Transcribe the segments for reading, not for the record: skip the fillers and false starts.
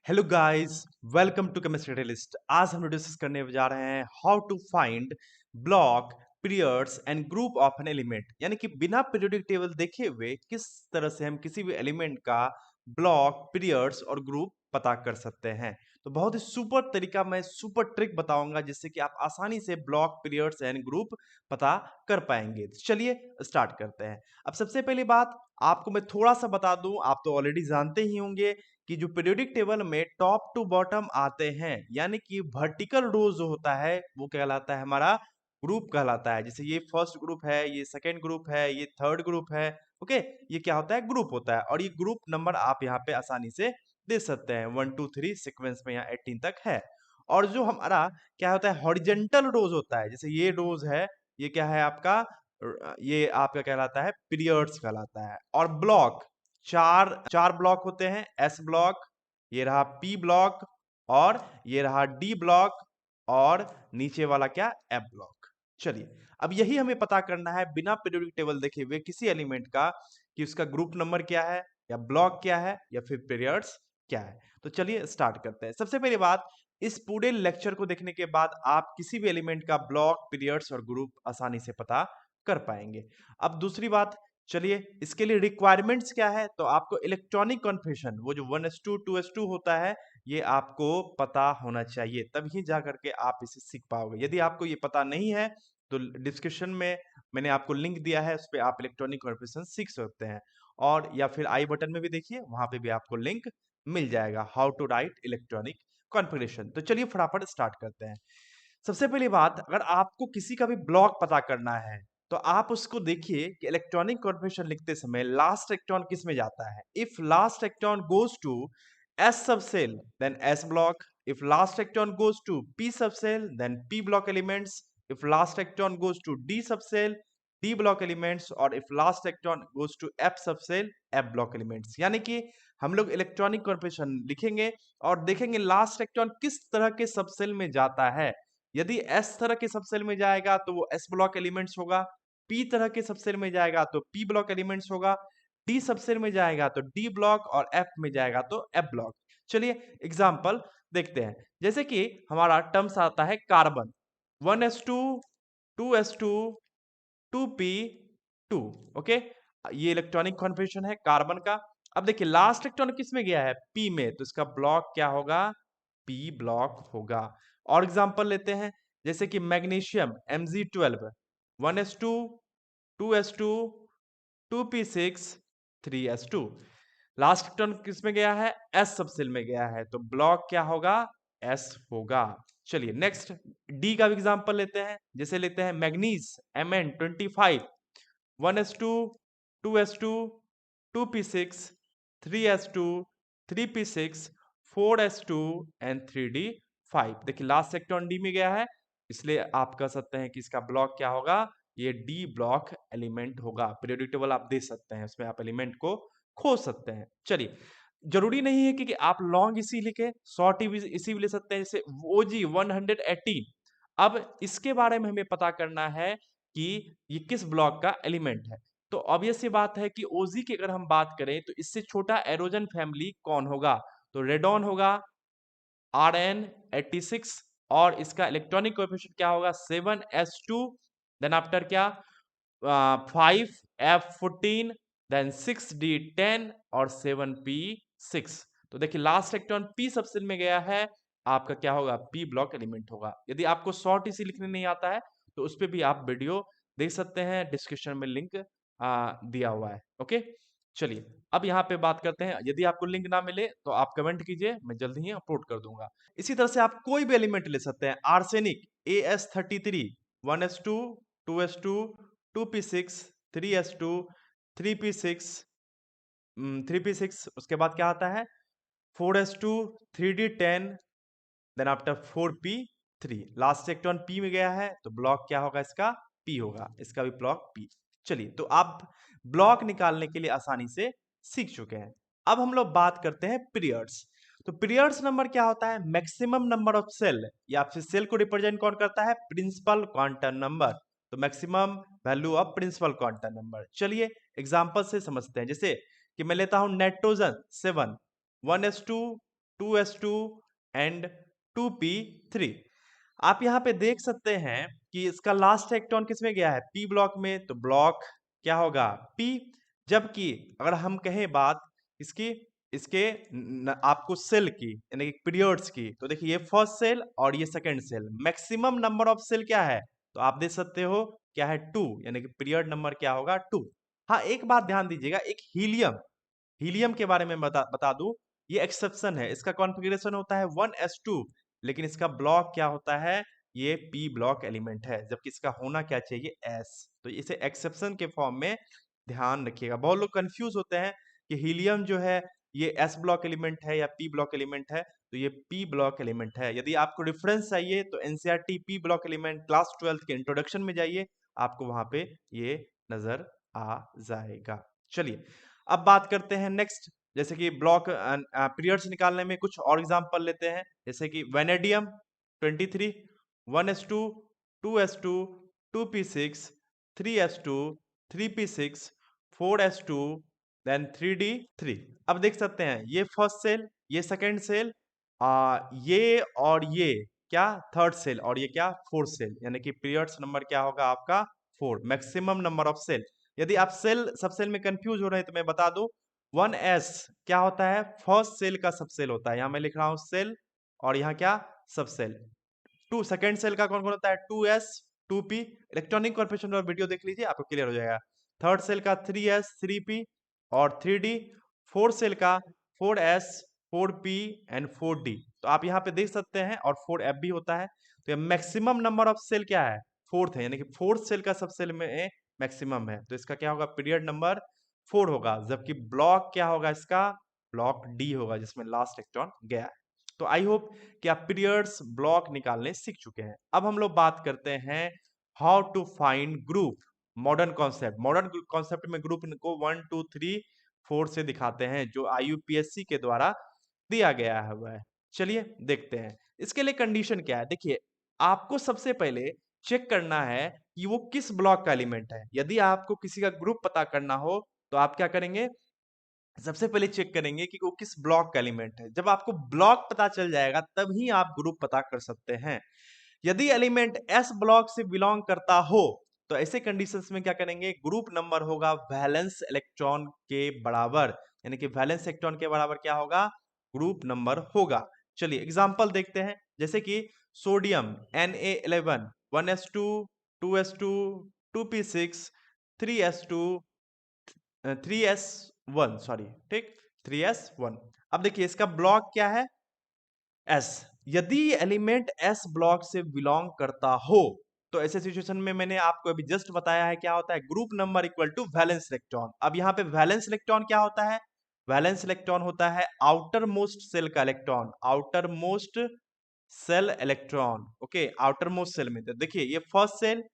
Hello guys, welcome to chemistry list. आज हम discuss करने जा रहे हैं how to find block periods and group of an element, यानी कि बिना पीरियोडिक टेबल देखे हुए किस तरह से हम किसी भी एलिमेंट का ब्लॉक पीरियड्स और ग्रुप पता कर सकते हैं। तो बहुत ही सुपर तरीका, मैं सुपर ट्रिक बताऊंगा जिससे कि आप आसानी से ब्लॉक पीरियड्स एंड ग्रुप पता कर पाएंगे। तो चलिए स्टार्ट करते हैं। अब सबसे पहली बात आपको मैं थोड़ा सा बता दूं, आप तो ऑलरेडी जानते ही होंगे कि जो पीरियोडिक टेबल में टॉप टू बॉटम आते हैं, यानी कि वर्टिकल रो जो होता है वो कहलाता है हमारा ग्रुप कहलाता है। जैसे ये फर्स्ट ग्रुप है, ये सेकंड ग्रुप है, ये थर्ड ग्रुप है। ओके, ये क्या होता है? ग्रुप होता है। और ये ग्रुप नंबर आप यहाँ पे आसानी से दे सकते हैं, 1 2 3 सीक्वेंस में यहाँ 18 तक है। और जो हमारा क्या होता है, हॉरिजेंटल रोज होता है, जैसे ये रोज है, ये क्या है आपका, ये आपका कहलाता है पीरियड्स कहलाता है। और ब्लॉक चार चार ब्लॉक होते हैं, एस ब्लॉक, ये रहा पी ब्लॉक, और ये रहा डी ब्लॉक, और नीचे वाला क्या, एफ ब्लॉक। चलिए, अब यही हमें पता करना है बिना पीरियोडिक टेबल देखे हुए किसी एलिमेंट का कि उसका ग्रुप नंबर क्या है, या ब्लॉक क्या है, या फिर पीरियड्स क्या है। तो चलिए स्टार्ट करते हैं। सबसे पहली बात, इस पूरे लेक्चर को देखने के बाद आप किसी भी एलिमेंट का ब्लॉक पीरियड्स और ग्रुप आसानी से पता कर पाएंगे। अब दूसरी बात, चलिए इसके लिए रिक्वायरमेंट्स क्या है, तो आपको इलेक्ट्रॉनिक कॉन्फ़िगरेशन, वो जो 1s2 2s2 होता है, ये आपको पता होना चाहिए, तभी जा करके आप इसे सीख पाओगे। यदि आपको ये पता नहीं है तो डिस्क्रिप्शन में मैंने आपको लिंक दिया है, उस पे आप इलेक्ट्रॉनिक कॉन्फ़िगरेशन सीख सकते हैं। और या फिर आई बटन में भी देखिए, वहां पे भी आपको लिंक मिल जाएगा, how to write electronic configuration. तो चलिए फटाफट स्टार्ट करते हैं। सबसे पहली बात, अगर आपको किसी का भी ब्लॉक पता करना है तो आप उसको देखिए कि इलेक्ट्रॉनिक कॉन्फ़िगरेशन लिखते समय लास्ट इलेक्ट्रॉन किस में जाता है। If last electron goes to S sub shell then S block, if last electron goes to P sub shell then P block elements, if last electron goes to D sub shell D block elements, और if last electron goes to F sub shell F block elements. यानी कि हम लोग electronic configuration लिखेंगे और देखेंगे last electron किस तरह के सब सेल में जाता है। यदि एस तरह के सबसेल में जाएगा तो वो एस ब्लॉक एलिमेंट्स होगा, पी तरह के सबसेल में जाएगा तो पी ब्लॉक एलिमेंट्स होगा, डी सबसेल में जाएगा तो डी ब्लॉक, और एफ में जाएगा तो एफ ब्लॉक। चलिए एग्जांपल देखते हैं। जैसे कि हमारा टर्म्स आता है carbon, 1s2 2s2 2p2। Okay, ये इलेक्ट्रॉनिक कॉन्फ़िगरेशन है कार्बन का। अब देखिए लास्ट इलेक्ट्रॉन किस में गया है, पी में, तो इसका ब्लॉक क्या होगा, पी ब्लॉक होगा। और एग्जांपल लेते हैं, जैसे कि magnesium Mg12, 1s2 2s2 2p6 3s2। Last electron किस में गया है, एस सबसेल में गया है, तो ब्लॉक क्या होगा, एस होगा। चलिए नेक्स्ट डी का भी एग्जांपल लेते हैं। जैसे लेते हैं manganese Mn25, 1s2 2s2 2p6 3s2 3p6 4s2 and 3d5। देखिए लास्ट इलेक्ट्रॉन डी में गया है, इसलिए आप कह सकते हैं कि इसका ब्लॉक क्या होगा, ये डी ब्लॉक एलिमेंट होगा। पीरियोडिक टेबल आप दे सकते हैं, उसमें आप एलिमेंट को खोज सकते हैं। चलिए, जरूरी नहीं है कि आप लॉन्ग इसी लिखे, शॉर्ट इसी भी ले सकते हैं, जैसे ओजी 118। अब इसके बारे में हमें पता करना है कि ये किस ब्लॉक का एलिमेंट है। तो ऑब्वियस सी बात है कि ओजी की अगर हम बात करें तो इससे छोटा एरोजन फैमिली कौन होगा, तो रेडॉन होगा, Rn86। और इसका इलेक्ट्रॉनिक कोएफिशिएंट क्या होगा, 7s2, देन आफ्टर क्या, 5f14, देन 6d10 और 7p6। तो देखिए लास्ट इलेक्ट्रॉन p सबसेल में गया है, आपका क्या होगा, p ब्लॉक एलिमेंट होगा। यदि आपको शॉर्ट इसी लिखने नहीं आता है तो उस पे भी आप वीडियो देख सकते हैं, डिस्क्रिप्शन में लिंक दिया हुआ है। ओके, चलिए अब यहाँ पे बात करते हैं। यदि आपको लिंक ना मिले तो आप कमेंट कीजिए, मैं जल्दी ही अपलोड कर दूंगा। इसी तरह से आप कोई भी एलिमेंट ले सकते हैं। Arsenic As33, 1s2 2s2 2p6 3s2 3p6 3p6, उसके बाद क्या आता है, 4s2 3d10, then after 4p3। Last electron p में गया है तो ब्लॉक क्या होगा इसका, p होगा, इसका भी ब्लॉक p। चलिए, तो आप ब्लॉक निकालने के लिए आसानी से सीख चुके हैं। अब हम लोग बात करते हैं पीरियड्स। तो पीरियड्स नंबर क्या होता है, मैक्सिमम नंबर ऑफ सेल, या फिर सेल को रिप्रेजेंट कौन करता है, प्रिंसिपल क्वांटम नंबर। तो maximum value of principal quantum number. चलिए एग्जांपल से समझते हैं। जैसे कि मैं लेता हूं nitrogen 7, 1s2 2s2 and 2p3। आप यहाँ पे देख सकते हैं कि इसका लास्ट इलेक्ट्रॉन किसमें गया है, p ब्लॉक में, तो ब्लॉक क्या होगा, p। जबकि अगर हम कहें बात इसकी इसके आपको सेल की यानी कि पीरियड्स की, तो देखिए ये फर्स्ट सेल और ये second shell, maximum number of shell क्या है, तो आप देख सकते हो क्या है 2, यानी कि पीरियड नंबर क्या होगा 2। हाँ, एक बात ध्यान दीजिएगा, एक हीलियम हीलियम के बारे में बता दूं, ये एक्सेप्शन है, इसका कॉन्फ़िगरेशन होता है 1s2, लेकिन इसका ब्लॉक क्या होता है, ये p ब्लॉक एलिमेंट है, जबकि इसका होना क्या चाहिए s। तो इसे एक्सेप्शन के फॉर्म में ध्यान रखिएगा। बहुत लोग कंफ्यूज होते हैं कि हीलियम जो है ये s ब्लॉक एलिमेंट है या p ब्लॉक एलिमेंट है, तो ये p ब्लॉक एलिमेंट है। यदि आपको रेफरेंस चाहिए तो NCERT p block element class 12 के इंट्रोडक्शन में जाइए, आपको वहां पे ये नजर आ जाएगा। चलिए अब बात करते हैं नेक्स्ट, जैसे कि ब्लॉक पीरियड्स निकालने में कुछ और एग्जांपल लेते हैं, जैसे कि vanadium 23, 1s2, 2s2, 2p6, 3s2, 3p6, 4s2, then 3d3। अब देख सकते हैं ये फर्स्ट सेल, ये सेकंड सेल, ये और ये क्या थर्ड सेल, और ये क्या फोर्थ सेल, यानी कि पीरियड्स नंबर क्या होगा आपका 4, मैक्सिमम नंबर ऑफ सेल। यदि आप सेल सब सेल में कंफ्यूज हो रहे हैं तो मैं बता दूं, 1s क्या होता है, फर्स्ट सेल का सब सेल होता है, यहां मैं लिख रहा हूं सेल, और यहाँ क्या सब सेल। 2 सेकंड सेल का कौन कौन होता है, 2s 2p, इलेक्ट्रॉनिक कॉर्पोरेशन और वीडियो देख लीजिए आपको क्लियर हो जाएगा। थर्ड सेल का 3s 3p और 3d। फोर्थ सेल का 4s 4p एंड 4d। तो आप यहाँ पे देख सकते हैं, और 4f भी होता है। तो ये मैक्सिमम नंबर ऑफ सेल क्या है, फोर्थ है, यानी कि फोर्थ सेल का सब सेल में मैक्सिमम है, तो इसका क्या होगा, पीरियड नंबर 4 होगा। जबकि ब्लॉक क्या होगा इसका, ब्लॉक डी होगा, जिसमें लास्ट इलेक्ट्रॉन गया है। तो आई होप कि आप पीरियड्स ब्लॉक निकालने सीख चुके हैं। अब हम लोग बात करते हैं how to find group. Modern concept, modern concept में ग्रुप को 1 2 3 4 से दिखाते हैं, जो आईयूपीएससी के द्वारा दिया गया है वह। चलिए देखते हैं इसके लिए कंडीशन क्या है। देखिए, आपको सबसे पहले चेक करना है कि वो किस ब्लॉक का एलिमेंट है। यदि आपको किसी का ग्रुप पता करना हो तो आप क्या करेंगे, सबसे पहले चेक करेंगे कि वो किस ब्लॉक का एलिमेंट है। जब आपको ब्लॉक पता चल जाएगा तभी आप ग्रुप पता कर सकते हैं। यदि एलिमेंट एस ब्लॉक से बिलोंग करता हो तो ऐसे कंडीशंस में क्या करेंगे, ग्रुप नंबर होगा वैलेंस इलेक्ट्रॉन के बराबर, यानी कि वैलेंस इलेक्ट्रॉन के बराबर क्या होगा, ग्रुप नंबर होगा। चलिए एग्जांपल देखते हैं, जैसे कि sodium Na11 1s2 2s2 2p6 3s2 3s1, sorry ठीक, 3s1। अब देखिए इसका ब्लॉक क्या है, एस। यदि एलिमेंट एस ब्लॉक से बिलोंग करता हो तो ऐसे सिचुएशन में मैंने आपको अभी जस्ट बताया है क्या होता है, group number equal to valence electron. अब यहाँ पे वैलेंस इलेक्ट्रॉन क्या होता है, वैलेंस इलेक्ट्रॉन होता है आउटर मोस्ट सेल का electron, outermost shell electron. Okay, outermost shell में, तो देखिए ये फर्स्ट सेल,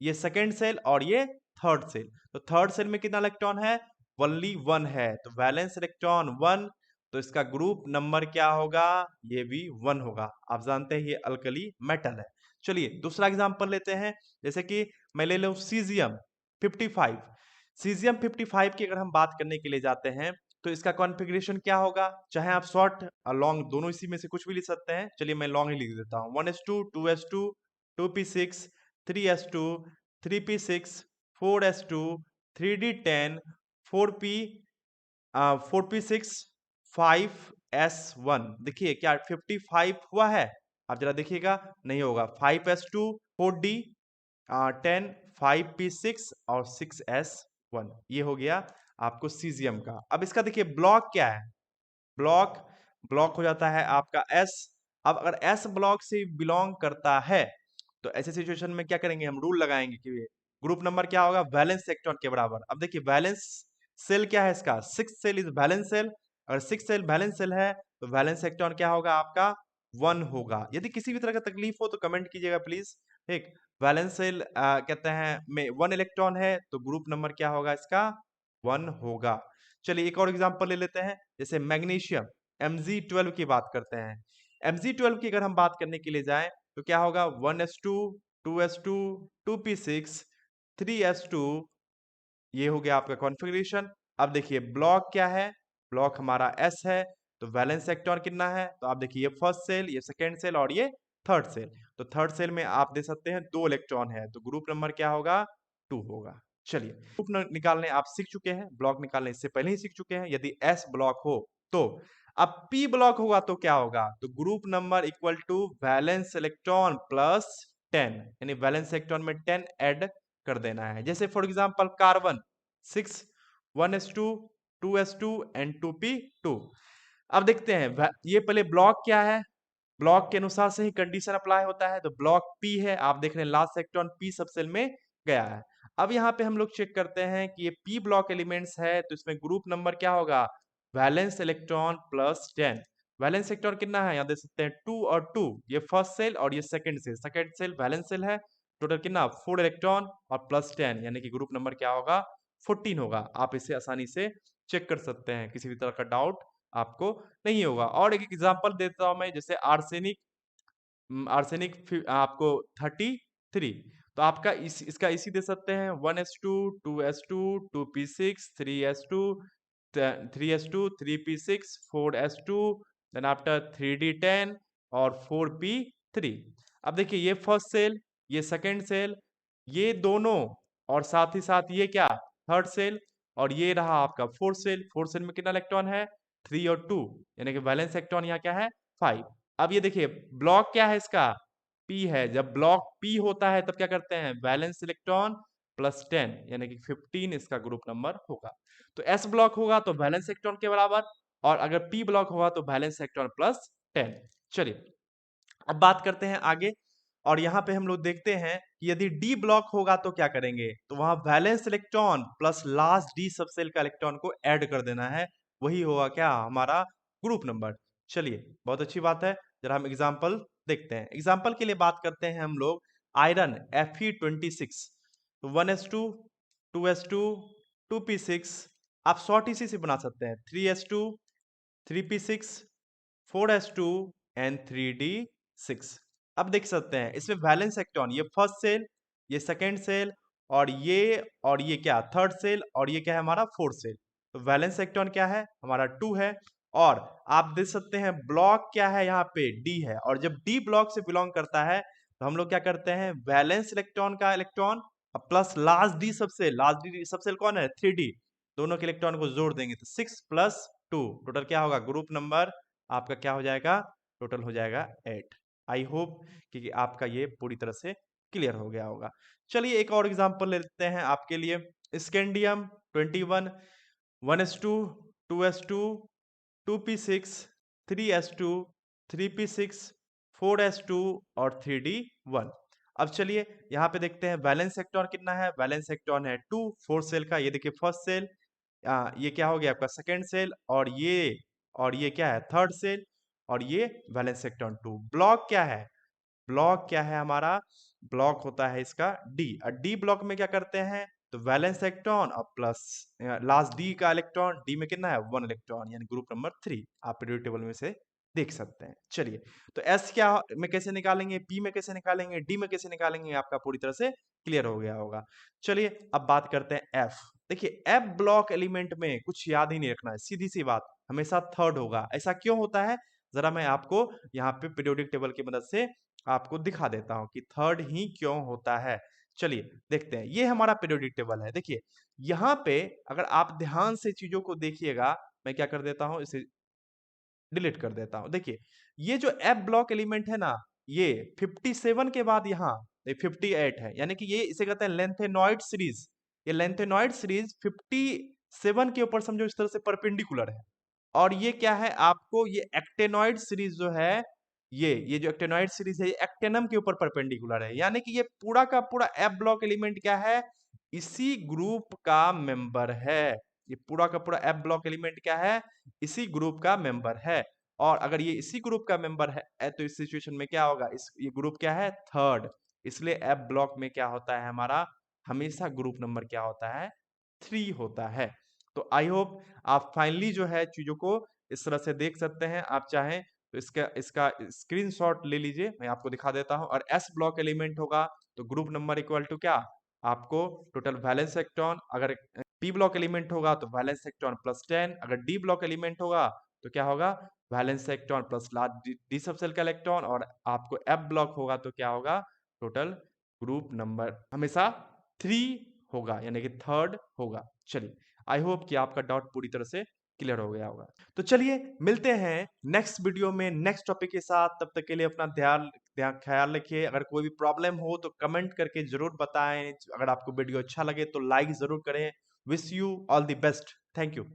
ये सेकेंड सेल और ये थर्ड सेल। तो थर्ड सेल में कितना इलेक्ट्रॉन है, ओनली 1 है, तो वैलेंस इलेक्ट्रॉन 1, तो इसका ग्रुप नंबर क्या होगा, ये भी 1 होगा। आप जानते हैं ये अल्कली मेटल है। चलिए दूसरा एग्जांपल लेते हैं, जैसे कि मैं ले लूं सीजियम 55। सीजियम 55 की अगर हम बात करने के लिए जाते हैं तो इसका कॉन्फ़िगरेशन क्या होगा, चाहे आप शॉर्ट और लॉन्ग दोनों इसी में से कुछ भी लिख सकते हैं। चलिए मैं लॉन्ग ही लिख देता हूं, 1s2 2s2 2p6 3s2 3p6 4s2 3d10 4p 4p6 5s1। देखिए क्या 55 हुआ है, आप जरा देखिएगा, नहीं होगा, 5s2 4d 10 5p6 और 6s1, ये हो गया आपको सीजियम का। अब इसका देखिए ब्लॉक क्या है, ब्लॉक ब्लॉक हो जाता है आपका एस। अब अगर एस ब्लॉक से बिलोंग करता है तो ऐसे सिचुएशन में क्या करेंगे, हम रूल लगाएंगे कि ग्रुप नंबर क्या होगा, वैलेंस इलेक्ट्रॉन के बराबर। अब देखिए वैलेंस सेल क्या है इसका, six shell is valence shell. अगर सिक्स सेल वैलेंस सेल है तो वैलेंस इलेक्ट्रॉन क्या होगा आपका 1 होगा। यदि किसी भी तरह का तकलीफ हो तो कमेंट कीजिएगा प्लीज, ठीक। वैलेंस सेल कहते हैं में 1 इलेक्ट्रॉन है तो ग्रुप नंबर क्या होगा इसका 1 होगा। चलिए एक और एग्जांपल ले लेते हैं, जैसे मैग्नीशियम Mg12 की बात करते हैं। Mg12 की अगर हम बात करने के लिए जाएं तो क्या होगा, 1s2 2s2 2p6 3s2, ये हो गया आपका कॉन्फ़िगरेशन। अब देखिए ब्लॉक क्या है, ब्लॉक हमारा S है, तो वैलेंस इलेक्ट्रॉन कितना है, तो आप देखिए ये फर्स्ट सेल, ये सेकेंड सेल और ये थर्ड सेल। तो थर्ड सेल में आप दे सकते हैं 2 इलेक्ट्रॉन है, तो ग्रुप नंबर क्या होगा, 2 होगा। चलिए ग्रुप निकालने आप सीख चुके हैं, ब्लॉक निकालने इससे पहले ही सीख चुके हैं। यदि एस ब्लॉक हो तो अब पी ब्लॉक होगा तो क्या होगा, तो group number equal to valence electron plus 10, यानी वैलेंस इलेक्ट्रॉन में 10 ऐड कर देना है। जैसे for example carbon 6 1s2 2s2 and 2p2। अब देखते हैं ये पहले ब्लॉक क्या है, ब्लॉक के अनुसार से ही कंडीशन अप्लाई होता है। तो ब्लॉक पी है, आप देख रहे हैं last electron P sub cell में गया है। अब यहाँ पे हम लोग चेक करते हैं कि ये पी ब्लॉक एलिमेंट्स है, तो इसमें ग्रुप नंबर क्या होगा, valence electron plus 10। Valence electron कितना है, यहाँ देख सकते हैं 2 और 2, ये फर्स्ट सेल और ये सेकंड सेल वैलेंस सेल है। टोटल कितना 4 इलेक्ट्रॉन और प्लस 10, यानी कि ग्रुप नंबर क्या होगा, 14 होगा। आप इसे आसानी से चेक कर सकते हैं, किसी भी तरह का डाउट आपको नहीं होगा। और एक एग्जांपल देता हूं मैं, जैसे आर्सेनिक, आर्सेनिक आपको 33, तो आपका इसका इसी दे सकते हैं 1s2 2s2 2p6 3s2 3s2 3p6 4s2, then after 3d10 और 4p3। अब देखिए ये फर्स्ट सेल, ये सेकंड सेल, ये दोनों, और साथ ही साथ ये क्या, थर्ड सेल, और ये रहा आपका फोर्थ सेल। फोर्थ सेल में कितना इलेक्ट्रॉन है, 3 और 2, यानी कि वैलेंस इलेक्ट्रॉन यहाँ क्या है, 5। अब ये देखिए ब्लॉक क्या है इसका, पी है। जब ब्लॉक पी होता है तब क्या करते हैं, वैलेंस इलेक्ट्रॉन प्लस 10, यानी कि 15 इसका ग्रुप नंबर होगा। तो एस ब्लॉक होगा तो वैलेंस इलेक्ट्रॉन के बराबर, और अगर पी ब्लॉक होगा तो वैलेंस इलेक्ट्रॉन प्लस 10। चलिए अब बात करते हैं आगे, और यहाँ पे हम लोग देखते हैं कि यदि डी ब्लॉक होगा तो क्या करेंगे, तो वहां valence electron plus last D subshell का इलेक्ट्रॉन को ऐड कर देना है, वही होगा क्या हमारा ग्रुप नंबर। चलिए बहुत अच्छी बात है, जरा हम एग्जाम्पल देखते हैं। एग्जाम्पल के लिए बात करते हैं हम लोग आयरन Fe26, तो 1s2 2s2 2p6, आप शॉर्ट इसी से बना सकते हैं 3s2 3p6 4s2 and 3d6। अब देख सकते हैं इसमें वैलेंस इलेक्ट्रॉन, ये फर्स्ट सेल, ये सेकंड सेल, और ये क्या थर्ड सेल, और ये क्या है हमारा फोर्थ सेल। तो वैलेंस इलेक्ट्रॉन क्या है हमारा 2 है, और आप देख सकते हैं ब्लॉक क्या है यहाँ पे डी है, और जब डी ब्लॉक से बिलोंग करता है तो हम लोग क्या करते हैं, वैलेंस इलेक्ट्रॉन का electron plus last D subshell कौन है 3d, दोनों के इलेक्ट्रॉन को जोड़ देंगे तो 6 प्लस 2, टोटल क्या होगा ग्रुप नंबर आपका क्या हो जाएगा, टोटल हो जाएगा 8। आई होप कि आपका ये पूरी तरह से क्लियर हो गया होगा। चलिए एक और एग्जांपल लेते हैं आपके लिए, scandium 21 1s2 2s2 2p6 3s2 3p6 4s2 और 3d1। अब चलिए यहाँ पे देखते हैं वैलेंस इलेक्ट्रॉन कितना है, वैलेंस इलेक्ट्रॉन है 2 फोर्थ सेल का, ये देखिए फर्स्ट सेल, ये क्या हो गया आपका सेकेंड सेल, और ये क्या है थर्ड सेल, और ये वैलेंस इलेक्ट्रॉन 2। ब्लॉक क्या है, ब्लॉक क्या है हमारा, ब्लॉक होता है इसका डी, और डी ब्लॉक में क्या करते हैं, तो वैलेंस इलेक्ट्रॉन और प्लस लास्ट डी का इलेक्ट्रॉन, डी में कितना है 1 इलेक्ट्रॉन, यानी ग्रुप नंबर 3, आप पीरियोडिक टेबल में से देख सकते हैं। चलिए तो एस क्या में कैसे निकालेंगे, पी में कैसे निकालेंगे, डी में कैसे निकालेंगे, आपका पूरी तरह से क्लियर हो गया होगा। चलिए अब बात करते हैं एफ। देखिए एफ ब्लॉक एलिमेंट में कुछ याद ही नहीं रखना है, सीधी सी बात, हमेशा थर्ड होगा। ऐसा क्यों होता है, जरा मैं आपको यहाँ पे पीरियोडिक टेबल की मदद से आपको दिखा देता हूं कि थर्ड ही क्यों होता है। चलिए देखते हैं, ये हमारा पीरियोडिक टेबल है। देखिए यहाँ पे अगर आप ध्यान से चीजों को देखिएगा, मैं क्या कर देता हूं, इसे डिलीट कर देता हूं। देखिए ये जो एफ ब्लॉक एलिमेंट है ना, ये 57 के बाद यहाँ 58 है, यानी कि ये इसे कहते हैं लेंथेनॉइड सीरीज। ये लेंथेनॉइड सीरीज 57 के ऊपर समझो इस तरह से परपेंडिकुलर है, और ये क्या है आपको, ये एक्टेनॉइड सीरीज जो है, ये जो एक्टेनॉइड सीरीज है, ये एक्टेनम के ऊपर परपेंडिकुलर है, यानी कि ये पूरा का पूरा एफ ब्लॉक एलिमेंट क्या है, इसी ग्रुप का मेंबर है। ये पूरा का पूरा एफ ब्लॉक एलिमेंट क्या है, इसी ग्रुप का मेंबर है। और अगर ये इसी ग्रुप का मेंबर है तो इस सिचुएशन में क्या होगा, इस ये ग्रुप क्या है थर्ड, इसलिए एफ ब्लॉक में क्या होता है हमारा, हमेशा ग्रुप नंबर क्या होता है 3 होता है। तो आई होप आप फाइनली जो है चीजों को इस तरह से देख सकते हैं। आप चाहें तो इसका इसका स्क्रीनशॉट ले लीजिए, मैं आपको दिखा देता हूं। और एस ब्लॉक एलिमेंट होगा तो ग्रुप नंबर इक्वल टू क्या, आपको टोटल वैलेंस इलेक्ट्रॉन, अगर पी ब्लॉक एलिमेंट होगा तो वैलेंस इलेक्ट्रॉन प्लस 10, अगर डी ब्लॉक एलिमेंट होगा तो क्या होगा, valence electron plus large D subshell का इलेक्ट्रॉन, और आपको एफ ब्लॉक होगा तो क्या होगा, टोटल ग्रुप नंबर हमेशा 3 होगा, यानी कि थर्ड होगा। चलिए, आई होप कि आपका डाउट पूरी तरह से क्लियर हो गया होगा। तो चलिए मिलते हैं नेक्स्ट वीडियो में नेक्स्ट टॉपिक के साथ। तब तक के लिए अपना ध्यान ध्यान ख्याल रखिए। अगर कोई भी प्रॉब्लम हो तो कमेंट करके जरूर बताएं। अगर आपको वीडियो अच्छा लगे तो लाइक जरूर करें। Wish you all the best. Thank you.